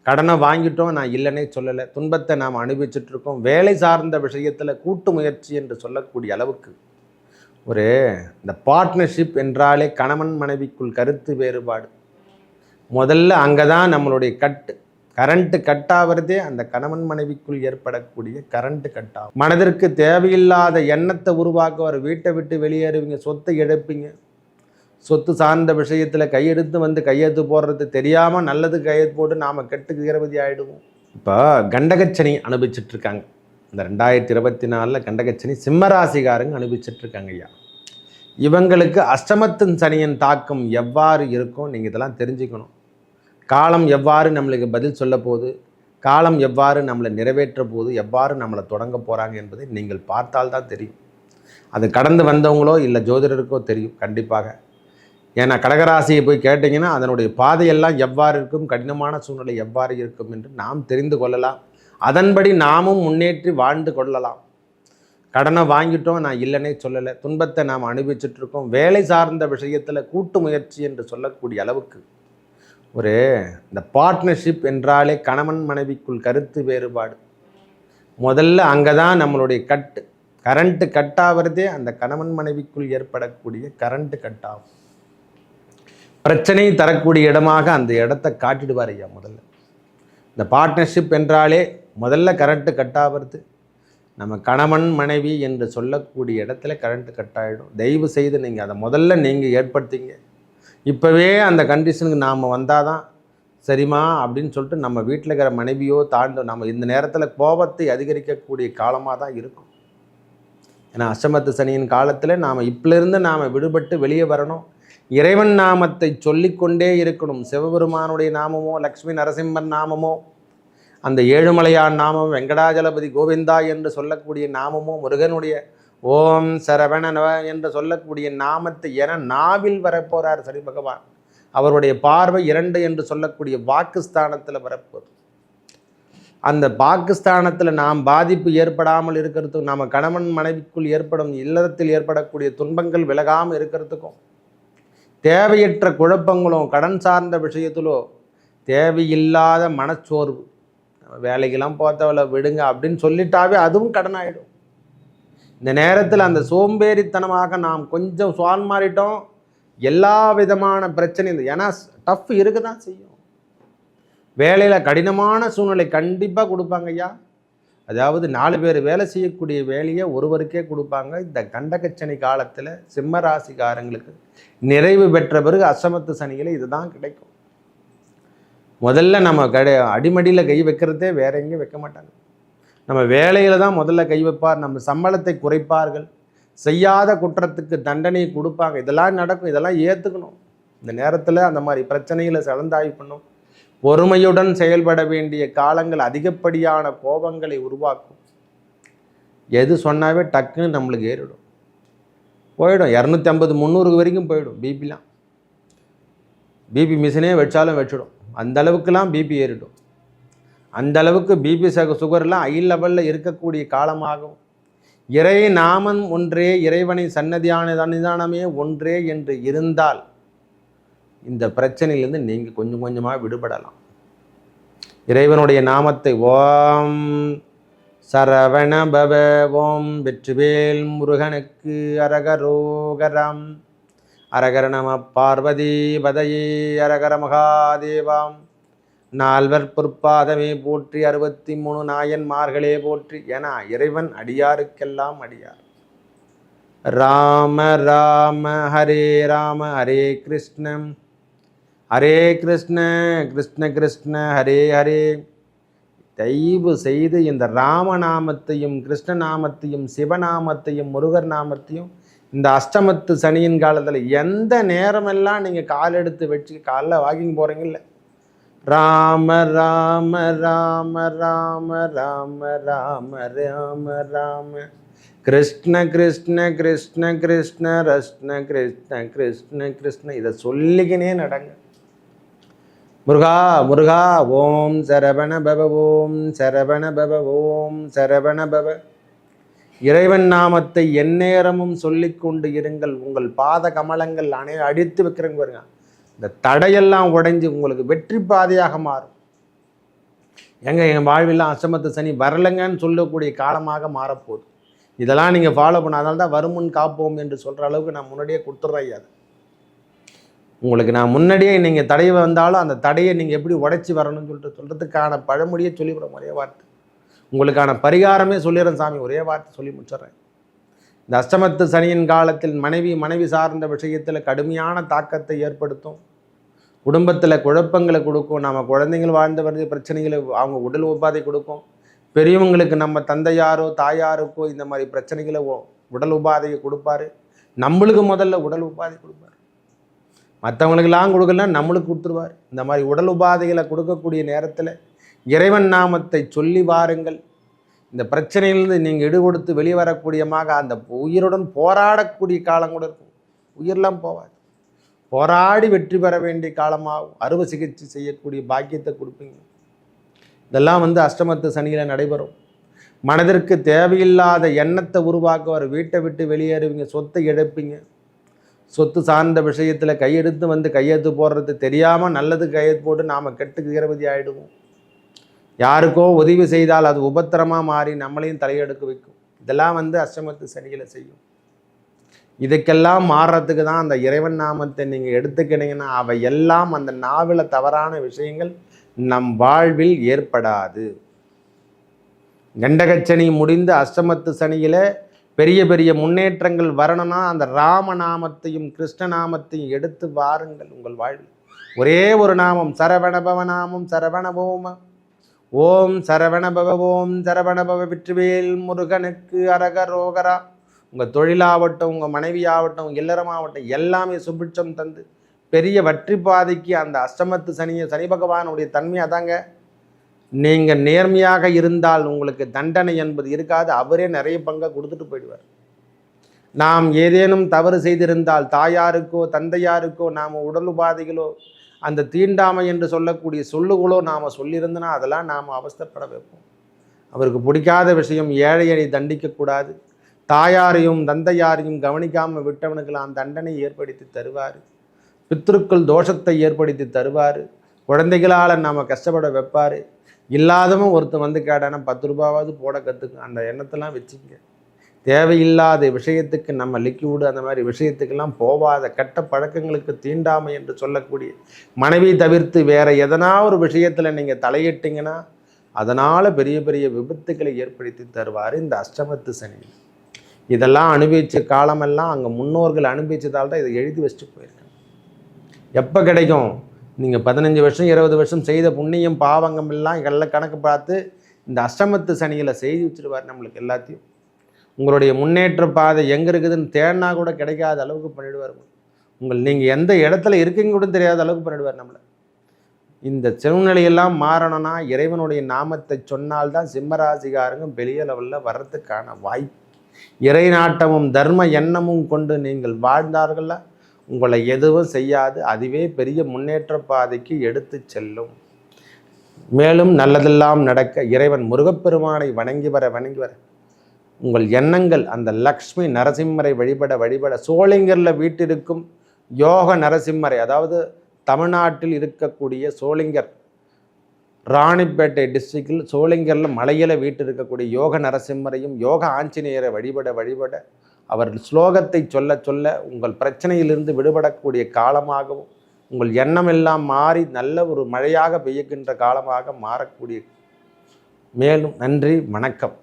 கடனை வாங்கிட்டோம், நான் இல்லைன்னே சொல்லலை. துன்பத்தை நாம் அனுபவிச்சுட்டு இருக்கோம். வேலை சார்ந்த விஷயத்தில் கூட்டு முயற்சி என்று சொல்லக்கூடிய அளவுக்கு ஒரு இந்த பார்ட்னர்ஷிப் என்றாலே கணவன் மனைவிக்குள் கருத்து வேறுபாடு. முதல்ல அங்கே தான் நம்மளுடைய கரண்ட்டு கட்டாகிறதே அந்த கணவன் மனைவிக்குள் ஏற்படக்கூடிய கரண்ட்டு கட்டாகும். மனதிற்கு தேவையில்லாத எண்ணத்தை உருவாக்குவார். வீட்டை விட்டு வெளியேறுவீங்க, சொத்தை எடுப்பீங்க. சொத்து சார்ந்த விஷயத்தில் கையெடுத்து வந்து கையெழுத்து போடுறது தெரியாமல் நல்லது கையெழுத்து போட்டு நாம் கெட்டுக்கு இரவதி ஆகிடுவோம். இப்போ கண்டகச்சனி அனுபவிச்சுட்ருக்காங்க. இந்த 2024 கண்டகச்சனி சிம்மராசிகாரங்க அனுபவிச்சுட்ருக்காங்க ஐயா. இவங்களுக்கு அஷ்டமத்தின் சனியின் தாக்கம் எவ்வாறு இருக்கும் நீங்கள் இதெல்லாம் தெரிஞ்சுக்கணும். காலம் எவ்வாறு நம்மளுக்கு பதில் சொல்ல போகுது, காலம் எவ்வாறு நம்மளை நிறைவேற்ற போகுது, எவ்வாறு நம்மளை தொடங்க போகிறாங்க என்பதை நீங்கள் பார்த்தால்தான் தெரியும். அது கடந்து வந்தவங்களோ இல்லை ஜோதிடருக்கோ தெரியும் கண்டிப்பாக. ஏன்னா கடகராசியை போய் கேட்டிங்கன்னா அதனுடைய பாதையெல்லாம் எவ்வாறு இருக்கும், கடினமான சூழ்நிலை எவ்வாறு இருக்கும் என்று நாம் தெரிந்து கொள்ளலாம். அதன்படி நாமும் முன்னேற்றி வாழ்ந்து கொள்ளலாம். கடனை வாங்கிட்டோம், நான் இல்லைன்னே சொல்லலை. துன்பத்தை நாம் அனுபவிச்சுட்டு இருக்கோம். வேலை சார்ந்த விஷயத்தில் கூட்டு முயற்சி என்று சொல்லக்கூடிய அளவுக்கு ஒரு இந்த பார்ட்னர்ஷிப் என்றாலே கணவன் மனைவிக்குள் கருத்து வேறுபாடு. முதல்ல அங்கே தான் நம்மளுடைய கரண்ட்டு கட்டாகிறதே அந்த கணவன் மனைவிக்குள் ஏற்படக்கூடிய கரண்ட்டு கட்டாகும். பிரச்சனை தரக்கூடிய இடமாக அந்த இடத்தை காட்டிடுவார் ஐயா. முதல்ல இந்த பார்ட்னர்ஷிப் என்றாலே முதல்ல கரண்ட்டு கட்டாகிறது நம்ம கணவன் மனைவி என்று சொல்லக்கூடிய இடத்துல கரண்ட்டு கட்டாயிடும். தயவு செய்து நீங்கள் அதை முதல்ல நீங்கள் ஏற்படுத்திங்க. இப்போவே அந்த கண்டிஷனுக்கு நாம் வந்தால் தான் சரிம்மா அப்படின்னு சொல்லிட்டு நம்ம வீட்டில் இருக்கிற மனைவியோ நம்ம இந்த நேரத்தில் கோபத்தை அதிகரிக்கக்கூடிய காலமாக தான் இருக்கும். ஏன்னா அஷ்டமத்து சனியின் காலத்தில் நாம் இப்பிலிருந்து நாம் விடுபட்டு வெளியே வரணும். இறைவன் நாமத்தை சொல்லிக்கொண்டே இருக்கணும். சிவபெருமானுடைய நாமமோ, லக்ஷ்மி நரசிம்மன் நாமமோ, அந்த ஏழுமலையான் நாமம், வெங்கடாஜலபதி கோவிந்தா என்று சொல்லக்கூடிய நாமமோ, முருகனுடைய ஓம் சரவண என்று சொல்லக்கூடிய நாமத்தை என நாவில் வரப்போகிறார் சனி பகவான். அவருடைய பார்வை 2 என்று சொல்லக்கூடிய வாக்குஸ்தானத்தில் வரப்போகுது. அந்த பாகிஸ்தானத்தில் நாம் பாதிப்பு ஏற்படாமல் இருக்கிறதுக்கும், நம்ம கணவன் மனைவிக்குள் ஏற்படும் இல்லறத்தில் ஏற்படக்கூடிய துன்பங்கள் விலகாமல் இருக்கிறதுக்கும், தேவையற்ற குழப்பங்களும் கடன் சார்ந்த விஷயத்திலோ தேவையில்லாத மனச்சோர்வு, வேலைக்கெல்லாம் போத்தவளை விடுங்க அப்படின்னு சொல்லிட்டாவே அதுவும் கடன் ஆகிடும். இந்த நேரத்தில் அந்த சோம்பேறித்தனமாக நாம் கொஞ்சம் சுவான் மாறிட்டோம், எல்லா விதமான பிரச்சனையும். ஏன்னா டஃப் இருக்க தான் செய்யும். வேலையில் கடினமான சூழ்நிலை கண்டிப்பாக கொடுப்பாங்க ஐயா. அதாவது 4 பேர் வேலை செய்யக்கூடிய வேலையை ஒருவருக்கே கொடுப்பாங்க. இந்த கண்டகச்சனி காலத்தில் சிம்ம ராசிக்காரங்களுக்கு நிறைவு பெற்ற பிறகு அஷ்டமத்து சனியில் இதுதான் கிடைக்கும். முதல்ல நம்ம அடிமடியில் கை வைக்கிறதே வேற எங்கேயும் வைக்க மாட்டாங்க. நம்ம வேலையில் தான் முதல்ல கை வைப்பார். நம்ம சம்பளத்தை குறைப்பார்கள். செய்யாத குற்றத்துக்கு தண்டனை கொடுப்பாங்க. இதெல்லாம் நடக்கும். இதெல்லாம் ஏற்றுக்கணும். இந்த நேரத்தில் அந்த மாதிரி பிரச்சனைகளை கலந்தாய்வு பண்ணும். பொறுமையுடன் செயல்பட வேண்டிய காலங்கள் அதிகப்படியான கோபங்களை உருவாக்கும். எது சொன்னாவே டக்குன்னு நம்மளுக்கு ஏறிடும், போயிடும். 250-300 வரைக்கும் போயிடும். பிபிலாம் பிபி மிஷினே வச்சாலும் வச்சிடும். அந்த அளவுக்குலாம் பிபி ஏறிடும். அந்த அளவுக்கு பிபி சுகர்லாம் ஹை லெவலில் இருக்கக்கூடிய காலமாகும். இறை நாமம் ஒன்றே, இறைவனை சன்னதியானதானமே ஒன்றே என்று இருந்தால் இந்த பிரச்சனையிலேருந்து நீங்கள் கொஞ்சம் கொஞ்சமாக விடுபடலாம். இறைவனுடைய நாமத்தை ஓம் சரவண பவ, ஓம் வெற்றிவேல் முருகனுக்கு அரகரோகரம், அரகர நம பார்வதி பதையே, அரகர மகாதேவாம், 4 பொற்பாதமே போற்றி, 63 நாயன்மார்களே போற்றி என இறைவன் அடியாருக்கெல்லாம் அடியார். ராம ராம ஹரே ராம, ஹரே கிருஷ்ணம் ஹரே கிருஷ்ண, கிருஷ்ண கிருஷ்ண ஹரே ஹரே. தயவு செய்து இந்த ராமநாமத்தையும் கிருஷ்ணநாமத்தையும் சிவநாமத்தையும் முருகர் நாமத்தையும் இந்த அஷ்டமத்து சனியின் காலத்தில் எந்த நேரமெல்லாம் நீங்கள் கால் எடுத்து வச்சு காலைல வாக்கிங் போகிறீங்கல்ல, ராம ராம ராம ராம ராம ராம ராம ராம, கிருஷ்ண கிருஷ்ண கிருஷ்ண கிருஷ்ண ரஷ்ண கிருஷ்ண கிருஷ்ண கிருஷ்ண, இதை சொல்லிக்கினே நடங்க. முருகா முருகா, ஓம் சரவண பவ, ஓம் சரவண பவ, ஓம் சரவண பவ. இறைவன் நாமத்தை எந்நேரமும் சொல்லிக்கொண்டு இருங்கள். உங்கள் பாத கமலங்கள் அடித்து வைக்கிறங்க பாருங்க. இந்த தடையெல்லாம் உடைஞ்சு உங்களுக்கு வெற்றி பாதையாக மாறும். எங்கள் வாழ்வில் அஷ்டமத்து சனி வரலைங்கன்னு சொல்லக்கூடிய காலமாக மாறப்போகுது. இதெல்லாம் நீங்கள் ஃபாலோ பண்ணாதால் தான் வருமுன் காப்போம் என்று சொல்கிற அளவுக்கு நான் முன்னாடியே கொடுத்துட்றேன். அது உங்களுக்கு நான் முன்னாடியே நீங்கள் தடை வந்தாலும் அந்த தடையை நீங்கள் எப்படி உடைச்சி வரணும்னு சொல்கிறதுக்கான பழமொழியை சொல்லிவிடும் ஒரே வார்த்தை. உங்களுக்கான பரிகாரமே சொல்லிடுறேன் சாமி, ஒரே வார்த்தை சொல்லி முடிச்சிடுறேன். இந்த அஷ்டமத்து சனியின் காலத்தில் மனைவி சார்ந்த விஷயத்தில் கடுமையான தாக்கத்தை ஏற்படுத்தும். குடும்பத்தில் குழப்பங்களை கொடுக்கும். நம்ம குழந்தைங்கள் வாழ்ந்த வருது பிரச்சனைகளை அவங்க உடல் உபாதை கொடுக்கும். பெரியவங்களுக்கு நம்ம தந்தையாரோ தாயாருக்கோ இந்த மாதிரி பிரச்சனைகளை உடல் உபாதையை கொடுப்பாரு. நம்மளுக்கு முதல்ல உடல் உபாதை கொடுப்பார். மற்றவங்களுக்கெல்லாம் கொடுக்கலாம், நம்மளுக்கு கொடுத்துருவார். இந்த மாதிரி உடல் உபாதைகளை கொடுக்கக்கூடிய நேரத்தில் இறைவன் நாமத்தை சொல்லி வாருங்கள். இந்த பிரச்சனையிலிருந்து நீங்கள் ஈடுகொடுத்து வெளியே வரக்கூடியமாக அந்த உயிருடன் போராடக்கூடிய காலம் கூட இருக்கும். உயிரெலாம் போவாது, போராடி வெற்றி பெற வேண்டிய காலமாகும். அறுவை சிகிச்சை செய்யக்கூடிய பாக்கியத்தை கொடுப்பீங்க. இதெல்லாம் அஷ்டமத்து சனியில் நடைபெறும். மனதிற்கு தேவையில்லாத எண்ணத்தை உருவாக்குவார். வீட்டை விட்டு வெளியேறுவீங்க, சொத்தை இழப்பீங்க. சொத்து சார்ந்த விஷயத்தில் கையெடுத்து கையெழுத்து போடுறது தெரியாமல் நல்லது கையெழுத்து போட்டு நாம் கெட்டுக்கு இரவதி ஆகிடுவோம். யாருக்கோ உதவி செய்தால் அது உபத்திரமாக மாறி நம்மளையும் தலையெடுக்க வைக்கும். இதெல்லாம் அஷ்டமத்து சனியில் செய்யும். இதுக்கெல்லாம் மாறுறதுக்கு தான் அந்த இறைவன் நாமத்தை நீங்கள் எடுத்துக்கினீங்கன்னா அவை எல்லாம் அந்த நாவில் தவறான விஷயங்கள் நம் வாழ்வில் ஏற்படாது. கண்டகச்சனி முடிந்து அஷ்டமத்து சனியில் பெரிய பெரிய முன்னேற்றங்கள் வரணும்னா அந்த ராமநாமத்தையும் கிருஷ்ணநாமத்தையும் எடுத்து வாருங்கள் உங்கள் வாழ்வில். ஒரே ஒரு நாமம், சரவணபவ நாமம், சரவணபோம ஓம் சரவணபவ ஓம் சரவணபவ வெற்றிவேல் முருகனுக்கு அரகரோகரா. உங்கள் தொழிலாகட்டும், உங்கள் மனைவியாகட்டும், இல்லறமாகட்டும் எல்லாமே சுபிட்சம் தந்து பெரிய வெற்றி பாதைக்கு அந்த அஷ்டமத்து சனி பகவானுடைய தன்மை அதாங்க. நீங்கள் நேர்மையாக இருந்தால் உங்களுக்கு தண்டனை என்பது இருக்காது. அவரே நிறைய பங்கை கொடுத்துட்டு போயிடுவார். நாம் ஏதேனும் தவறு செய்திருந்தால் தாயாருக்கோ தந்தையாருக்கோ நாம் உடல் உபாதைகளோ அந்த தீண்டாமை என்று சொல்லக்கூடிய சொல்லுகளோ நாம் சொல்லியிருந்தனா அதெல்லாம் நாம் அவஸ்தைப்பட வைப்போம். அவருக்கு பிடிக்காத விஷயம் ஏழையை தண்டிக்கக்கூடாது. தாயாரையும் தந்தையாரையும் கவனிக்காமல் விட்டவனுக்கெல்லாம் தண்டனை ஏற்படுத்தி தருவார். பித்ருக்கள் தோஷத்தை ஏற்படுத்தி தருவார். குழந்தைகளால் நாம் கஷ்டப்பட வைப்பார். இல்லாதவன் ஒருத்தன் கேட்டானா 10 ரூபாவது போட கற்றுக்கும். அந்த எண்ணத்தெல்லாம் வச்சுக்க. தேவையில்லாத விஷயத்துக்கு நம்ம லிக்விடு அந்த மாதிரி விஷயத்துக்கெல்லாம் போகாத கெட்ட பழக்கங்களுக்கு தீண்டாமை என்று சொல்லக்கூடிய மனைவி தவிர்த்து வேறு எதனா ஒரு விஷயத்தில் நீங்கள் தலையிட்டிங்கன்னா அதனால் பெரிய பெரிய விபத்துக்களை ஏற்படுத்தி தருவார் இந்த அஷ்டமத்து சனி. இதெல்லாம் அனுபவித்த காலமெல்லாம் அங்கே முன்னோர்கள் அனுபவித்ததால் தான் இதை எழுதி வச்சுட்டு போயிருக்காங்க. எப்போ கிடைக்கும்? நீங்கள் 15 வருஷம் 20 வருஷம் செய்த புண்ணியம் பாவங்கம் எல்லாம் எல்லாம் கணக்கு பார்த்து இந்த அஷ்டமத்து சனியில் செய்து வச்சுருவார் நம்மளுக்கு எல்லாத்தையும். உங்களுடைய முன்னேற்ற பாதை எங்கே இருக்குதுன்னு தேடினா கூட கிடைக்காத அளவுக்கு பண்ணிவிடுவார். நீங்கள் எந்த இடத்துல இருக்கீங்க கூட தெரியாத அளவுக்கு பண்ணிவிடுவார் நம்மளை. இந்த சூழ்நிலையெல்லாம் மாறணும்னா இறைவனுடைய நாமத்தை சொன்னால்தான் சிம்மராசிகாரங்க பெரிய லெவலில் வர்றதுக்கான வாய்ப்பு. இறை நாட்டமும் தர்ம எண்ணமும் கொண்டு நீங்கள் வாழ்ந்தார்கள உங்களை எதுவும் செய்யாது. அதுவே பெரிய முன்னேற்ற பாதைக்கு எடுத்து செல்லும். மேலும் நல்லதெல்லாம் நடக்க இறைவன் முருகப்பெருமானை வணங்கி வர உங்கள் எண்ணங்கள் அந்த லக்ஷ்மி நரசிம்மரை வழிபட சோளிங்கரில் வீட்டிருக்கும் யோக நரசிம்மரை, அதாவது தமிழ்நாட்டில் இருக்கக்கூடிய சோளிங்கர், ராணிப்பேட்டை டிஸ்ட்ரிக்டில் சோளிங்கரில் மலையில் வீட்டு இருக்கக்கூடிய யோக நரசிம்மரையும் யோக ஆஞ்சநேயரை வழிபட அவர் ஸ்லோகத்தை சொல்ல உங்கள் பிரச்சனையிலிருந்து விடுபடக்கூடிய காலமாகவும் உங்கள் எண்ணம் எல்லாம் மாறி நல்ல ஒரு மழையாக பெய்யுகின்ற காலமாக மாறக்கூடிய. மேலும் நன்றி, வணக்கம்.